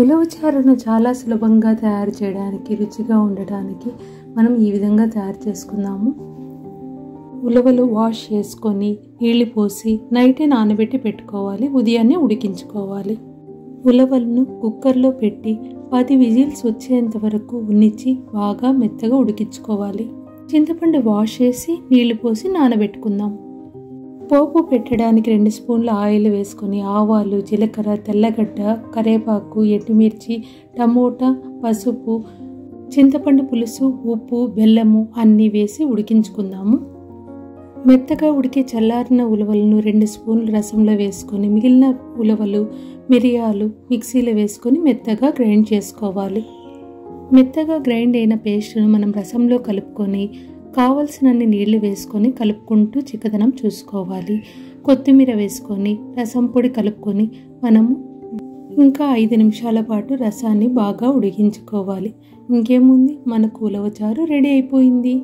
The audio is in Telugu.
ఉలవచారును చాలా సులభంగా తయారు చేయడానికి, రుచిగా ఉండడానికి మనం ఈ విధంగా తయారు చేసుకుందాము. ఉలవలు వాష్ చేసుకొని నీళ్లు పోసి నైటే నానబెట్టి పెట్టుకోవాలి. ఉదయాన్నే ఉడికించుకోవాలి. ఉలవలను కుక్కర్లో పెట్టి 10 విజిల్స్ వచ్చేంత వరకు ఉన్నించి బాగా మెత్తగా ఉడికించుకోవాలి. చింతపండు వాష్ చేసి నీళ్లు పోసి నానబెట్టుకుందాం. పోపు పెట్టడానికి 2 స్పూన్ల ఆయిల్ వేసుకొని ఆవాలు, జీలకర్ర, తెల్లగడ్డ, కరివేపాకు, ఎండుమిర్చి, టమోటా, పసుపు, చింతపండు పులుసు, ఉప్పు, బెల్లము అన్నీ వేసి ఉడికించుకుందాము. మెత్తగా ఉడికే చల్లారిన ఉలవలను 2 స్పూన్ల రసంలో వేసుకొని మిగిలిన ఉలవలు, మిరియాలు మిక్సీలో వేసుకొని మెత్తగా గ్రైండ్ చేసుకోవాలి. మెత్తగా గ్రైండ్ అయిన పేస్ట్ను మనం రసంలో కలుపుకొని కావలసినన్ని నీళ్లు వేసుకొని కలుపుకుంటూ చిక్కదనం చూసుకోవాలి. కొత్తిమీర వేసుకొని రసం పొడి కలుపుకొని మనము ఇంకా 5 నిమిషాల పాటు రసాన్ని బాగా ఉడికించుకోవాలి. ఇంకేముంది, మనకు ఉలవచారు రెడీ అయిపోయింది.